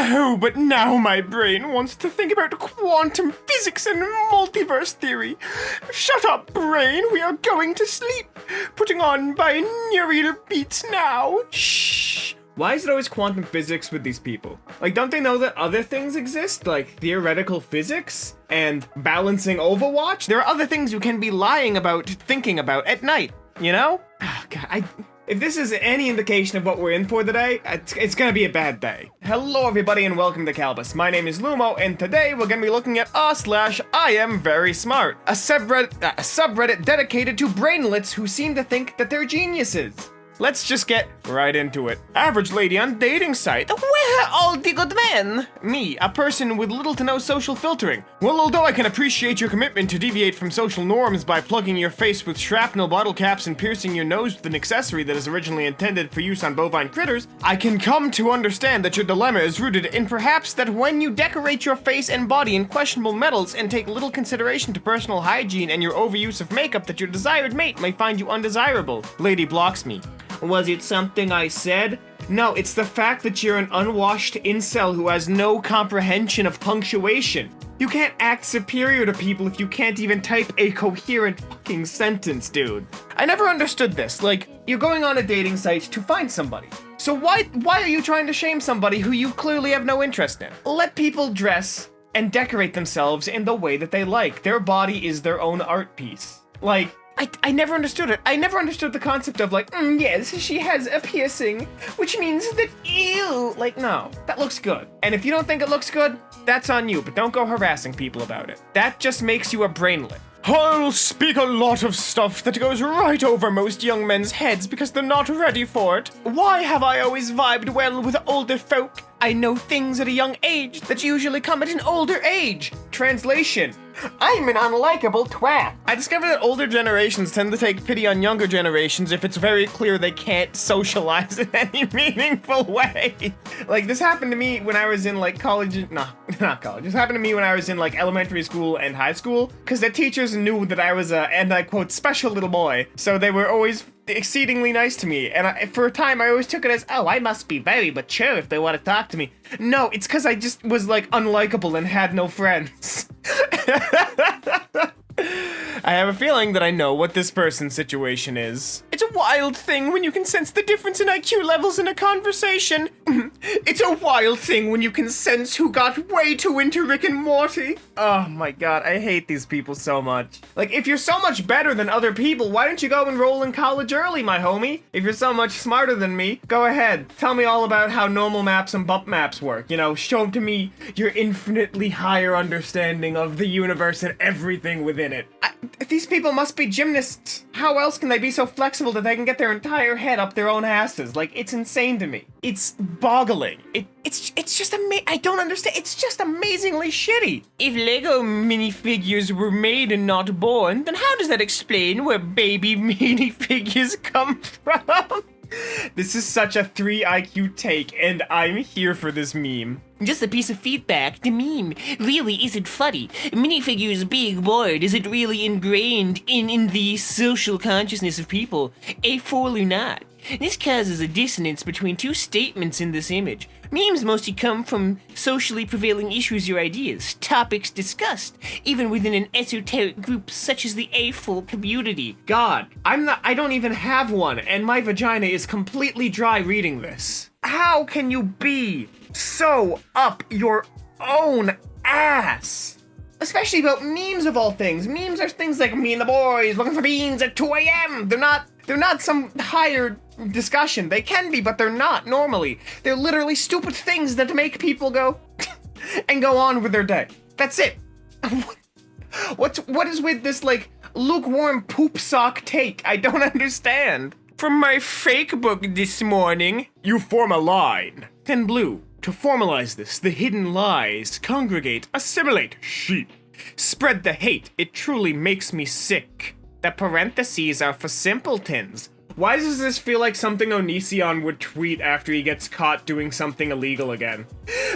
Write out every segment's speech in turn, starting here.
Oh, but now my brain wants to think about quantum physics and multiverse theory. Shut up, brain, we are going to sleep. Putting on binaural beats now. Shh. Why is it always quantum physics with these people? Like, don't they know that other things exist? Like theoretical physics and balancing Overwatch? There are other things you can be lying about, thinking about at night, you know? Oh, God, if this is any indication of what we're in for today, it's gonna be a bad day. Hello everybody and welcome to Kalbus. My name is Lumo and today we're gonna be looking at r/iamverysmart, a subreddit dedicated to brainlets who seem to think that they're geniuses. Let's just get right into it. Average lady on dating site. Where are all the good men? Me, a person with little to no social filtering. Well, although I can appreciate your commitment to deviate from social norms by plugging your face with shrapnel bottle caps and piercing your nose with an accessory that is originally intended for use on bovine critters, I can come to understand that your dilemma is rooted in perhaps that when you decorate your face and body in questionable metals and take little consideration to personal hygiene and your overuse of makeup, that your desired mate may find you undesirable. Lady blocks me. Was it something I said? No, it's the fact that you're an unwashed incel who has no comprehension of punctuation. You can't act superior to people if you can't even type a coherent fucking sentence, dude. I never understood this. Like, you're going on a dating site to find somebody. So why are you trying to shame somebody who you clearly have no interest in? Let people dress and decorate themselves in the way that they like. Their body is their own art piece. Like, I never understood it. I never understood the concept of like, yes, she has a piercing, which means that, ew. Like, no, that looks good. And if you don't think it looks good, that's on you, but don't go harassing people about it. That just makes you a brainlet. I'll speak a lot of stuff that goes right over most young men's heads because they're not ready for it. Why have I always vibed well with older folk? I know things at a young age that usually come at an older age. Translation: I'm an unlikable twat. I discovered that older generations tend to take pity on younger generations if it's very clear they can't socialize in any meaningful way. Like, this happened to me when I was in like college, not college. This happened to me when I was in like elementary school and high school, because the teachers knew that I was a, and I quote, special little boy. So they were always exceedingly nice to me, and for a time I always took it as, oh, I must be very mature if they want to talk to me. No, it's because I just was like unlikable and had no friends. I have a feeling that I know what this person's situation is. It's a wild thing when you can sense the difference in IQ levels in a conversation. It's a wild thing when you can sense who got way too into Rick and Morty. Oh my god, I hate these people so much. Like, if you're so much better than other people, why don't you go enroll in college early, my homie? If you're so much smarter than me, go ahead. Tell me all about how normal maps and bump maps work. You know, show to me your infinitely higher understanding of the universe and everything within it. These people must be gymnasts. How else can they be so flexible that they can get their entire head up their own asses? Like, it's insane to me. It's boggling. It's just I don't understand. It's just amazingly shitty. If Lego minifigures were made and not born, then how does that explain where baby minifigures come from? This is such a 3 IQ take, and I'm here for this meme. Just a piece of feedback. The meme really isn't funny. Minifigures being born isn't really ingrained in the social consciousness of people, a fool or not. This causes a dissonance between two statements in this image. Memes mostly come from socially prevailing issues or ideas, topics discussed, even within an esoteric group such as the A-full community. God, I don't even have one, and my vagina is completely dry reading this. How can you be so up your own ass? Especially about memes of all things. Memes are things like me and the boys looking for beans at 2 a.m. They're not some higher discussion. They can be, but they're not normally. They're literally stupid things that make people go and go on with their day. That's it. What is with this like lukewarm poop sock take? I don't understand. From my fake book this morning, you form a line. Then blue. To formalize this, the hidden lies congregate, assimilate, sheep. Spread the hate, it truly makes me sick. The parentheses are for simpletons. Why does this feel like something Onision would tweet after he gets caught doing something illegal again?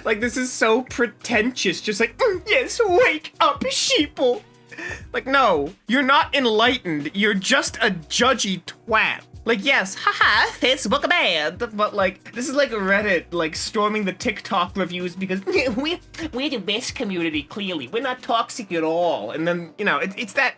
Like, this is so pretentious, just like, yes, wake up, sheeple. Like, no, you're not enlightened, you're just a judgy twat. Like, yes, haha, Facebook bad, but like, this is like Reddit, like, storming the TikTok reviews because we're the best community, clearly. We're not toxic at all. And then, you know, it's that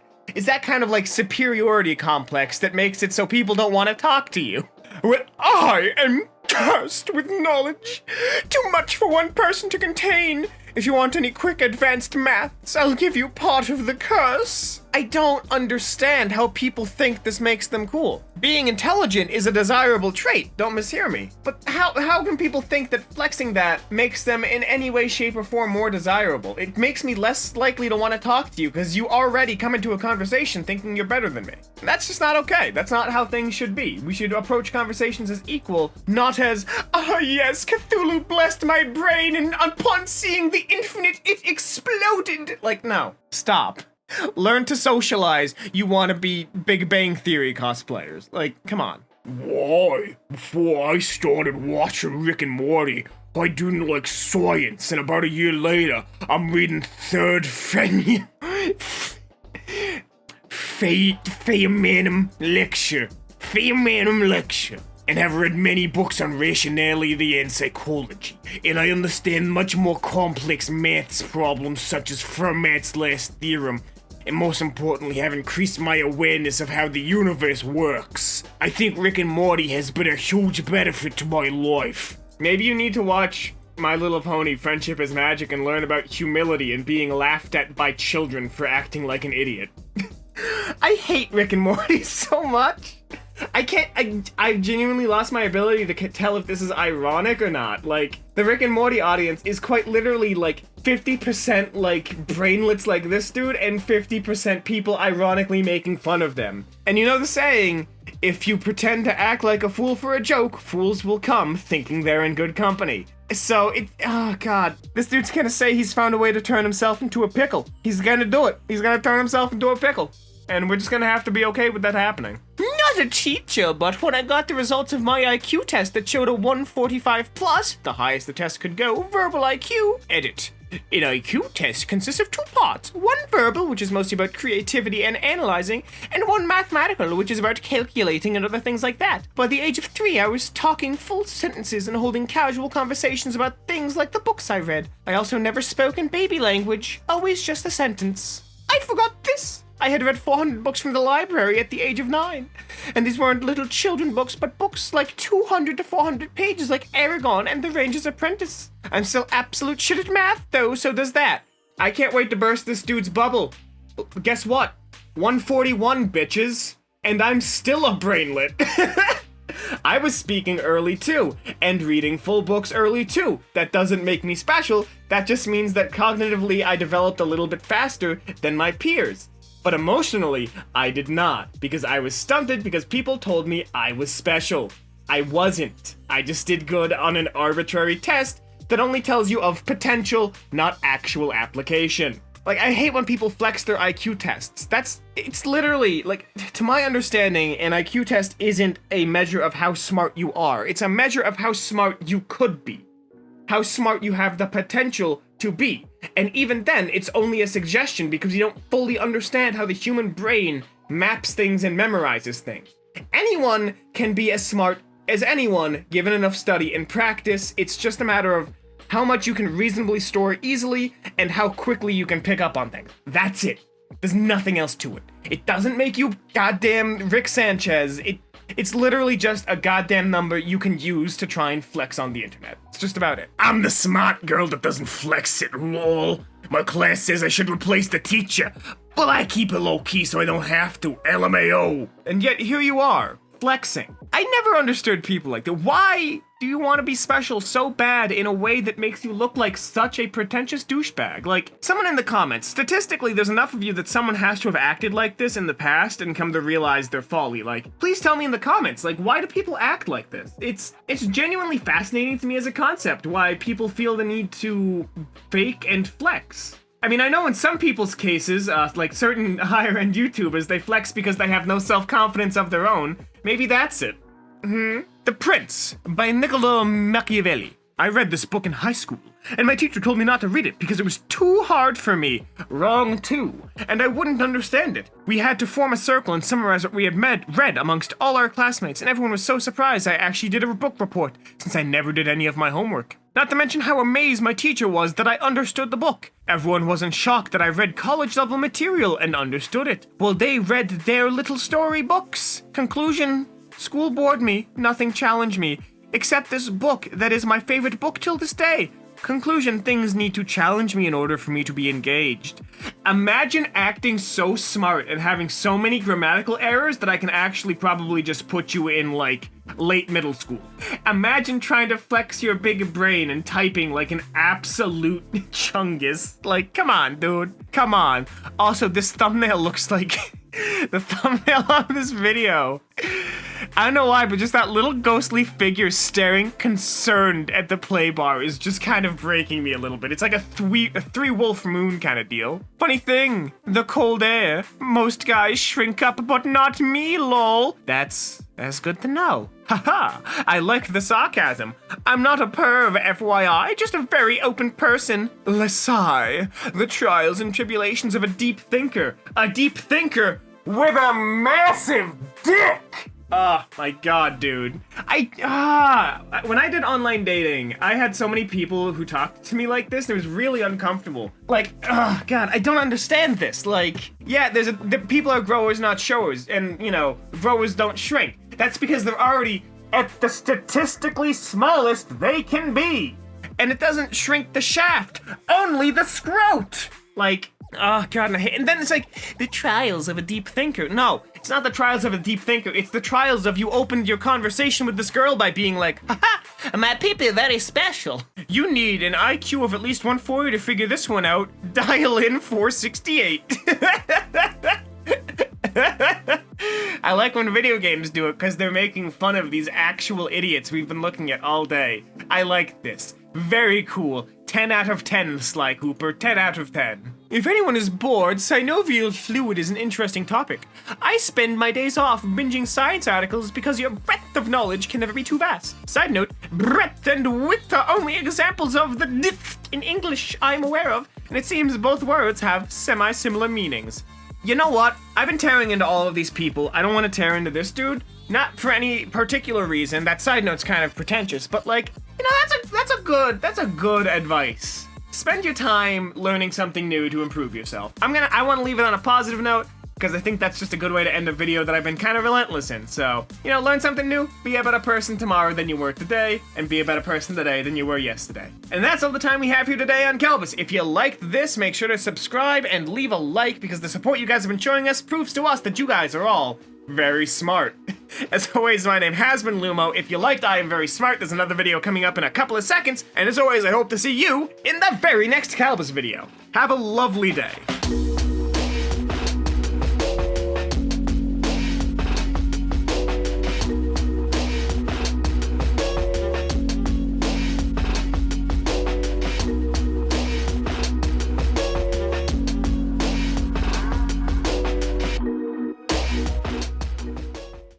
kind of like superiority complex that makes it so people don't want to talk to you. When I am cursed with knowledge, too much for one person to contain. If you want any quick advanced maths, I'll give you part of the curse. I don't understand how people think this makes them cool. Being intelligent is a desirable trait, don't mishear me. But how can people think that flexing that makes them in any way, shape, or form more desirable? It makes me less likely to want to talk to you because you already come into a conversation thinking you're better than me. That's just not okay. That's not how things should be. We should approach conversations as equal, not as, ah yes, Cthulhu blessed my brain and upon seeing the infinite, it exploded. Like, no, stop. Learn to socialize. You want to be Big Bang Theory cosplayers. Like, come on. Why? Before I started watching Rick and Morty, I didn't like science, and about a year later, I'm reading Third Feynman lecture. And have read many books on rationality and psychology, and I understand much more complex maths problems such as Fermat's last theorem, and most importantly have increased my awareness of how the universe works. I think Rick and Morty has been a huge benefit to my life. Maybe you need to watch My Little Pony Friendship is Magic and learn about humility and being laughed at by children for acting like an idiot. I hate Rick and Morty so much. I genuinely lost my ability to tell if this is ironic or not. Like, the Rick and Morty audience is quite literally like 50% like brainlets like this dude and 50% people ironically making fun of them. And you know the saying, if you pretend to act like a fool for a joke, fools will come thinking they're in good company. So oh god, this dude's gonna say he's found a way to turn himself into a pickle. He's gonna do it. He's gonna turn himself into a pickle. And we're just gonna have to be okay with that happening. Not a teacher, but when I got the results of my IQ test that showed a 145 plus, the highest the test could go, verbal IQ, edit. An IQ test consists of two parts. One verbal, which is mostly about creativity and analyzing, and one mathematical, which is about calculating and other things like that. By the age of 3, I was talking full sentences and holding casual conversations about things like the books I read. I also never spoke in baby language, always just a sentence. I forgot this. I had read 400 books from the library at the age of 9. And these weren't little children books, but books like 200 to 400 pages like Aragon and The Ranger's Apprentice. I'm still absolute shit at math, though, so there's that. I can't wait to burst this dude's bubble. Guess what? 141, bitches. And I'm still a brainlet. I was speaking early too, and reading full books early too. That doesn't make me special, that just means that cognitively I developed a little bit faster than my peers. But emotionally, I did not, because I was stunted because people told me I was special. I wasn't. I just did good on an arbitrary test that only tells you of potential, not actual application. Like, I hate when people flex their IQ tests. It's literally, like, to my understanding, an IQ test isn't a measure of how smart you are. It's a measure of how smart you could be. How smart you have the potential to be. And even then, it's only a suggestion because you don't fully understand how the human brain maps things and memorizes things. Anyone can be as smart as anyone, given enough study and practice. It's just a matter of how much you can reasonably store easily and how quickly you can pick up on things. That's it. There's nothing else to it. It doesn't make you goddamn Rick Sanchez. It's literally just a goddamn number you can use to try and flex on the internet. It's just about it. I'm the smart girl that doesn't flex it, lol. My class says I should replace the teacher, but I keep it low-key so I don't have to, LMAO. And yet here you are, flexing. I never understood people like that. Why do you want to be special so bad in a way that makes you look like such a pretentious douchebag? Like, someone in the comments, statistically, there's enough of you that someone has to have acted like this in the past and come to realize their folly. Like, please tell me in the comments, like, why do people act like this? It's genuinely fascinating to me as a concept, why people feel the need to fake and flex. I mean, I know in some people's cases, like certain higher-end YouTubers, they flex because they have no self-confidence of their own. Maybe that's it. The Prince by Niccolo Machiavelli. I read this book in high school, and my teacher told me not to read it because it was too hard for me. Wrong too. And I wouldn't understand it. We had to form a circle and summarize what we had read amongst all our classmates, and everyone was so surprised I actually did a book report, since I never did any of my homework. Not to mention how amazed my teacher was that I understood the book. Everyone wasn't shocked that I read college-level material and understood it. Well, they read their little story books. Conclusion: school bored me, nothing challenged me, except this book that is my favorite book till this day. Conclusion: things need to challenge me in order for me to be engaged. Imagine acting so smart and having so many grammatical errors that I can actually probably just put you in, like, late middle school. Imagine trying to flex your big brain and typing like an absolute chungus. Like, come on, dude. Come on. Also, this thumbnail looks like the thumbnail of this video. I don't know why, but just that little ghostly figure staring concerned at the play bar is just kind of breaking me a little bit. It's like a three wolf moon kind of deal. Funny thing, the cold air. Most guys shrink up, but not me, lol. That's good to know. Haha, I like the sarcasm. I'm not a perv, FYI, just a very open person. Lasai, the trials and tribulations of a deep thinker. A deep thinker with a massive dick! Oh my god, dude. When I did online dating, I had so many people who talked to me like this, and it was really uncomfortable. Like, oh god, I don't understand this. Like, yeah, the people are growers, not showers, and, you know, growers don't shrink. That's because they're already at the statistically smallest they can be. And it doesn't shrink the shaft, only the scrot. Like, oh god, and then it's like, the trials of a deep thinker. No, it's not the trials of a deep thinker, it's the trials of you opened your conversation with this girl by being like, haha, my people very special. You need an IQ of at least 140 to figure this one out. Dial in 468. I like when video games do it because they're making fun of these actual idiots we've been looking at all day. I like this. Very cool. 10 out of 10, Sly Cooper. 10 out of 10. If anyone is bored, synovial fluid is an interesting topic. I spend my days off binging science articles because your breadth of knowledge can never be too vast. Side note, breadth and width are only examples of the dith in English I'm aware of, and it seems both words have semi-similar meanings. You know what? I've been tearing into all of these people. I don't want to tear into this dude. Not for any particular reason. That side note's kind of pretentious, but like, you know, that's a good advice. Spend your time learning something new to improve yourself. I want to leave it on a positive note, because I think that's just a good way to end a video that I've been kind of relentless in. So, you know, learn something new, be a better person tomorrow than you were today, and be a better person today than you were yesterday. And that's all the time we have here today on Kalbus. If you liked this, make sure to subscribe and leave a like, because the support you guys have been showing us proves to us that you guys are all very smart. As always, my name has been Lumo. If you liked I Am Very Smart, there's another video coming up in a couple of seconds. And as always, I hope to see you in the very next Kalbus video. Have a lovely day.